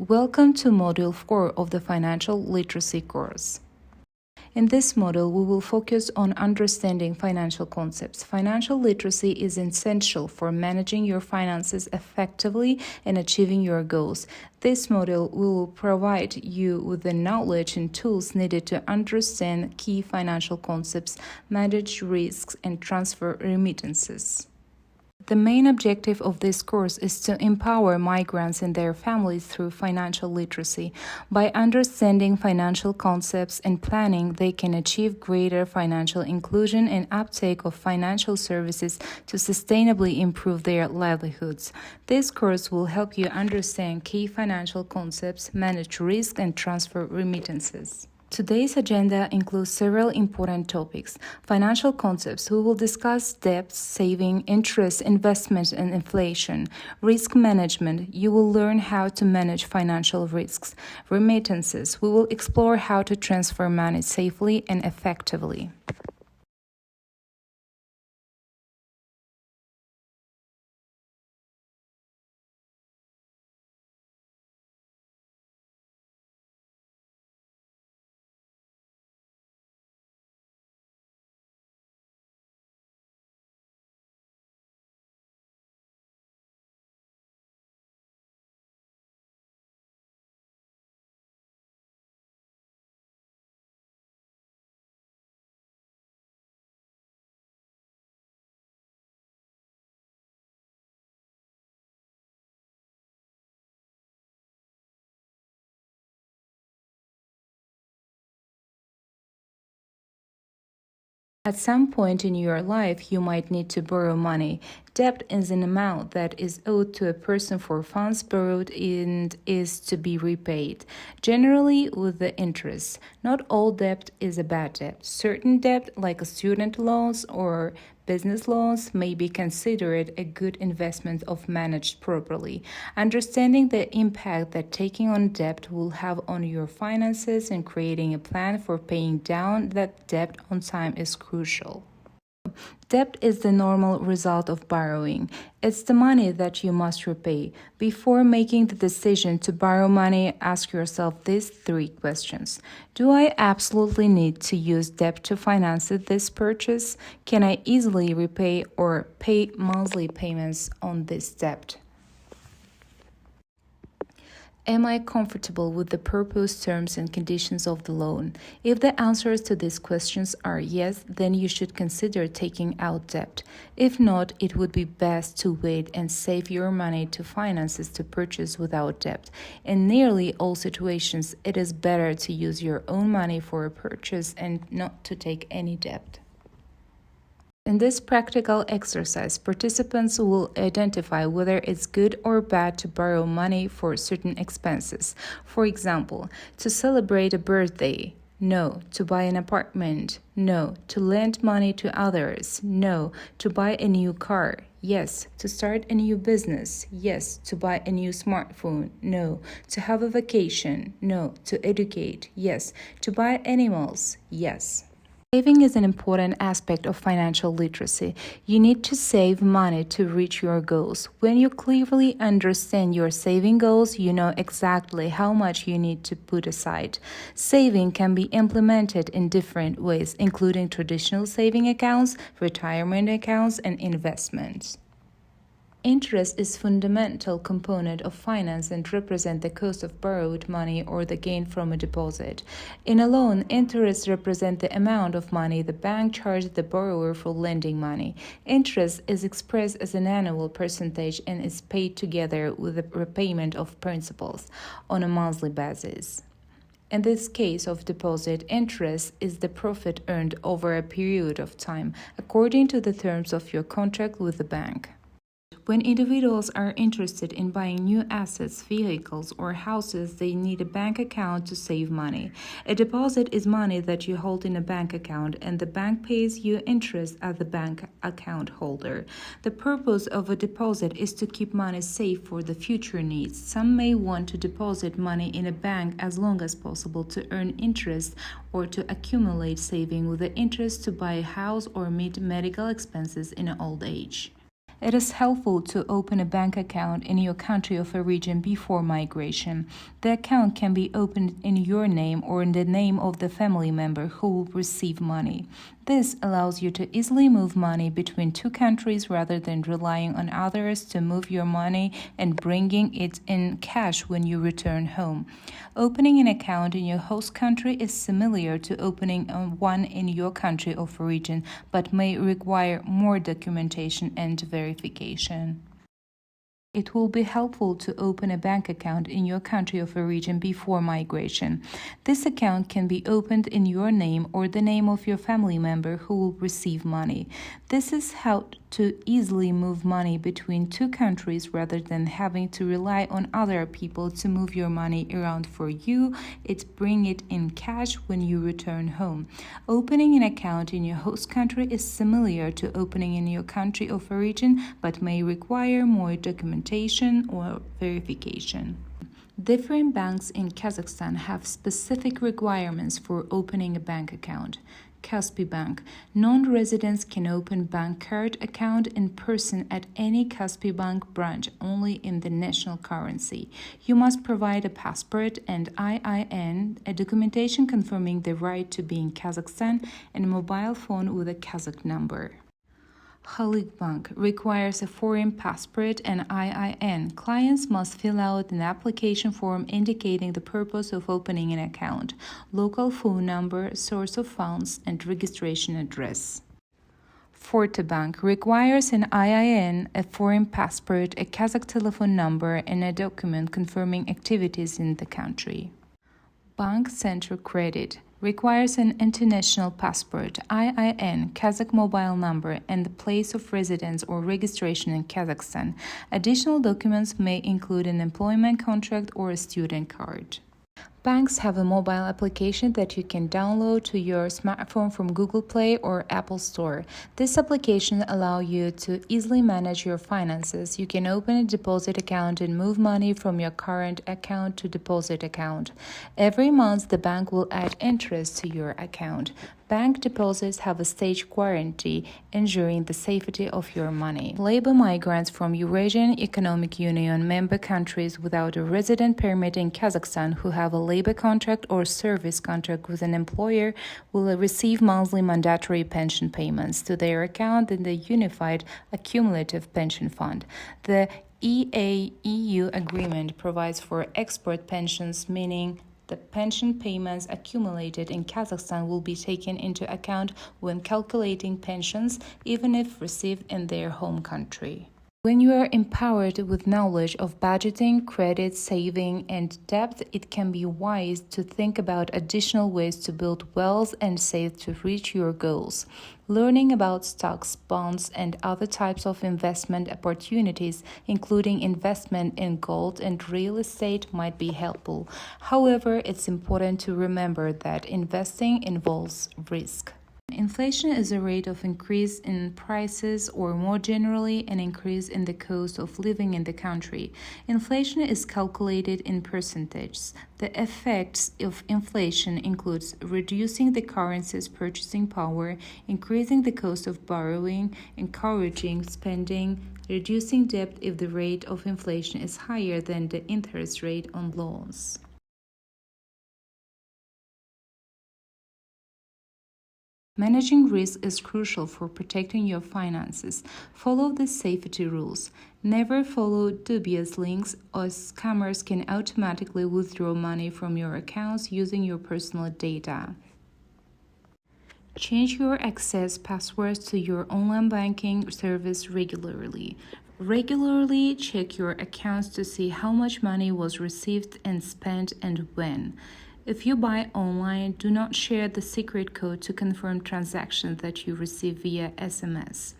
Welcome to Module 4 of the Financial Literacy course. In this module, we will focus on understanding financial concepts. Financial literacy is essential for managing your finances effectively and achieving your goals. This module will provide you with the knowledge and tools needed to understand key financial concepts, manage risks, and transfer remittances. The main objective of this course is to empower migrants and their families through financial literacy. By understanding financial concepts and planning, they can achieve greater financial inclusion and uptake of financial services to sustainably improve their livelihoods. This course will help you understand key financial concepts, manage risk, and transfer remittances. Today's agenda includes several important topics. Financial concepts. We will discuss debts, saving, interest, investment, and inflation. Risk management. You will learn how to manage financial risks. Remittances. We will explore how to transfer money safely and effectively. At some point in your life, you might need to borrow money. Debt is an amount that is owed to a person for funds borrowed and is to be repaid, generally with the interest. Not all debt is a bad debt. Certain debt, like student loans or business loans, may be considered a good investment if managed properly. Understanding the impact that taking on debt will have on your finances and creating a plan for paying down that debt on time is crucial. Debt is the normal result of borrowing. It's the money that you must repay. Before making the decision to borrow money, ask yourself these 3 questions. Do I absolutely need to use debt to finance this purchase? Can I easily repay or pay monthly payments on this debt? Am I comfortable with the proposed terms and conditions of the loan? If the answers to these questions are yes, then you should consider taking out debt. If not, it would be best to wait and save your money to finances to purchase without debt. In nearly all situations, it is better to use your own money for a purchase and not to take any debt. In this practical exercise, participants will identify whether it's good or bad to borrow money for certain expenses. For example, to celebrate a birthday, no. To buy an apartment, no. To lend money to others, no. To buy a new car, yes. To start a new business, yes. To buy a new smartphone, no. To have a vacation, no. To educate, yes. To buy animals, yes. Saving is an important aspect of financial literacy. You need to save money to reach your goals. When you clearly understand your saving goals, you know exactly how much you need to put aside. Saving can be implemented in different ways, including traditional saving accounts, retirement accounts, and investments. Interest is a fundamental component of finance and represents the cost of borrowed money or the gain from a deposit. In a loan, interest represents the amount of money the bank charges the borrower for lending money. Interest is expressed as an annual percentage and is paid together with the repayment of principals on a monthly basis. In this case of deposit, interest is the profit earned over a period of time, according to the terms of your contract with the bank. When individuals are interested in buying new assets, vehicles, or houses, they need a bank account to save money. A deposit is money that you hold in a bank account, and the bank pays you interest as the bank account holder. The purpose of a deposit is to keep money safe for the future needs. Some may want to deposit money in a bank as long as possible to earn interest or to accumulate saving with the interest to buy a house or meet medical expenses in old age. It is helpful to open a bank account in your country of origin before migration. The account can be opened in your name or in the name of the family member who will receive money. This allows you to easily move money between two countries rather than relying on others to move your money and bringing it in cash when you return home. Opening an account in your host country is similar to opening one in your country of origin, but may require more documentation and verification. It will be helpful to open a bank account in your country of origin before migration. This account can be opened in your name or the name of your family member who will receive money. This is how to easily move money between two countries rather than having to rely on other people to move your money around for you. Bring it in cash when you return home. Opening an account in your host country is similar to opening in your country of origin, but may require more documentation or verification. Different banks in Kazakhstan have specific requirements for opening a bank account. Kaspi Bank. Non-residents can open bank card account in person at any Kaspi Bank branch only in the national currency. You must provide a passport and IIN, a documentation confirming the right to be in Kazakhstan, and a mobile phone with a Kazakh number. Halyk Bank requires a foreign passport and IIN. Clients must fill out an application form indicating the purpose of opening an account, local phone number, source of funds, and registration address. Forte Bank requires an IIN, a foreign passport, a Kazakh telephone number, and a document confirming activities in the country. Bank Center Credit requires an international passport, IIN, Kazakh mobile number, and the place of residence or registration in Kazakhstan. Additional documents may include an employment contract or a student card. Banks have a mobile application that you can download to your smartphone from Google Play or Apple Store. This application allows you to easily manage your finances. You can open a deposit account and move money from your current account to deposit account. Every month, the bank will add interest to your account. Bank deposits have a stage guarantee, ensuring the safety of your money. Labor migrants from Eurasian Economic Union member countries without a resident permit in Kazakhstan who have a labor contract or service contract with an employer will receive monthly mandatory pension payments to their account in the Unified Accumulative Pension Fund. The EA-EU agreement provides for export pensions, meaning the pension payments accumulated in Kazakhstan will be taken into account when calculating pensions, even if received in their home country. When you are empowered with knowledge of budgeting, credit, saving, and debt, it can be wise to think about additional ways to build wealth and save to reach your goals. Learning about stocks, bonds, and other types of investment opportunities, including investment in gold and real estate, might be helpful. However, it's important to remember that investing involves risk. Inflation is a rate of increase in prices or, more generally, an increase in the cost of living in the country. Inflation is calculated in percentages. The effects of inflation includes reducing the currency's purchasing power, increasing the cost of borrowing, encouraging spending, reducing debt if the rate of inflation is higher than the interest rate on loans. Managing risk is crucial for protecting your finances. Follow the safety rules. Never follow dubious links, or scammers can automatically withdraw money from your accounts using your personal data. Change your access passwords to your online banking service regularly. Regularly check your accounts to see how much money was received and spent and when. If you buy online, do not share the secret code to confirm transactions that you receive via SMS.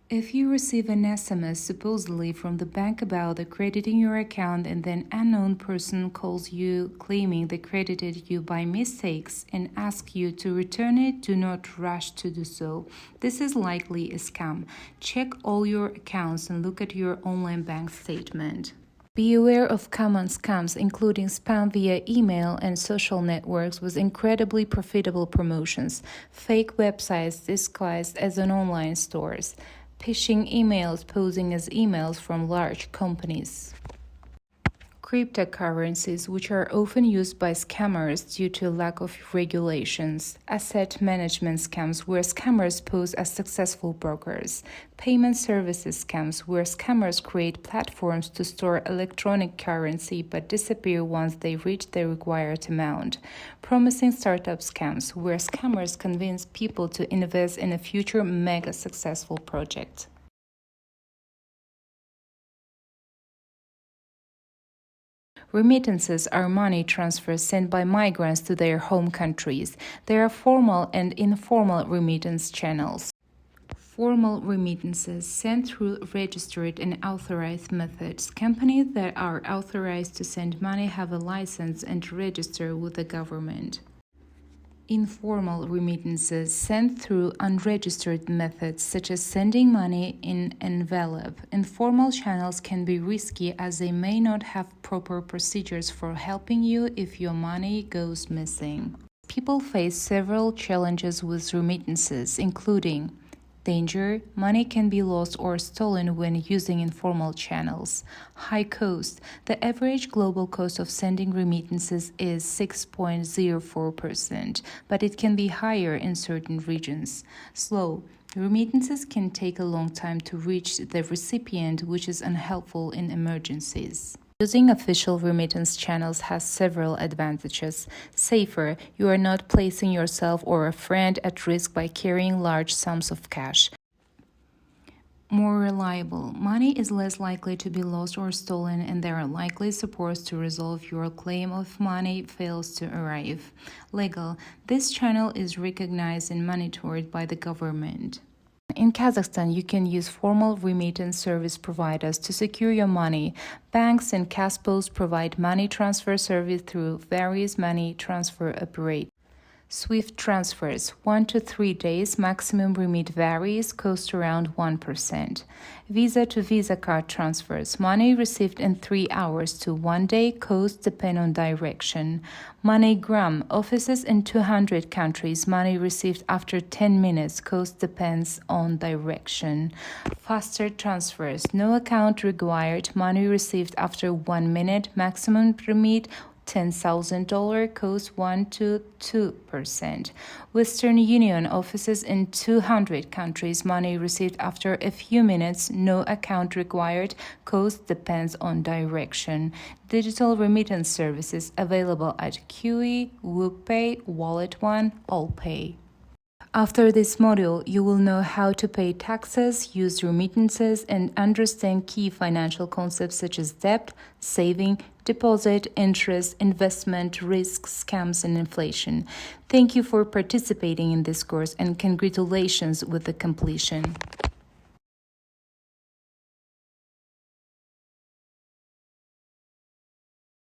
If you receive an SMS supposedly from the bank about crediting your account and then an unknown person calls you claiming they credited you by mistakes and asks you to return it, do not rush to do so. This is likely a scam. Check all your accounts and look at your online bank statement. Be aware of common scams, including spam via email and social networks with incredibly profitable promotions, fake websites disguised as an online stores, phishing emails posing as emails from large companies. Cryptocurrencies, which are often used by scammers due to lack of regulations. Asset management scams, where scammers pose as successful brokers. Payment services scams, where scammers create platforms to store electronic currency but disappear once they reach the required amount. Promising startup scams, where scammers convince people to invest in a future mega successful project. Remittances are money transfers sent by migrants to their home countries. There are formal and informal remittance channels. Formal remittances sent through registered and authorized methods. Companies that are authorized to send money have a license and register with the government. Informal remittances sent through unregistered methods, such as sending money in envelope. Informal channels can be risky as they may not have proper procedures for helping you if your money goes missing. People face several challenges with remittances, including danger, money can be lost or stolen when using informal channels. High cost, the average global cost of sending remittances is 6.04%, but it can be higher in certain regions. Slow, remittances can take a long time to reach the recipient, which is unhelpful in emergencies. Using official remittance channels has several advantages. Safer, you are not placing yourself or a friend at risk by carrying large sums of cash. More reliable, money is less likely to be lost or stolen, and there are likely supports to resolve your claim if money fails to arrive. Legal, this channel is recognized and monitored by the government. In Kazakhstan, you can use formal remittance service providers to secure your money. Banks and Kaspos provide money transfer service through various money transfer operators. SWIFT transfers, 1 to 3 days, maximum remit varies, cost around 1%. Visa to Visa card transfers, money received in 3 hours to 1 day, cost depend on direction. MoneyGram, offices in 200 countries, money received after 10 minutes, cost depends on direction. Faster transfers, no account required, money received after 1 minute, maximum remit $10,000, cost 1 to 2%. Western Union, offices in 200 countries, money received after a few minutes, no account required, cost depends on direction. Digital remittance services available at QE, WookPay, Wallet One, AllPay. After this module, you will know how to pay taxes, use remittances, and understand key financial concepts such as debt, saving, deposit, interest, investment, risk, scams, and inflation. Thank you for participating in this course, and congratulations with the completion.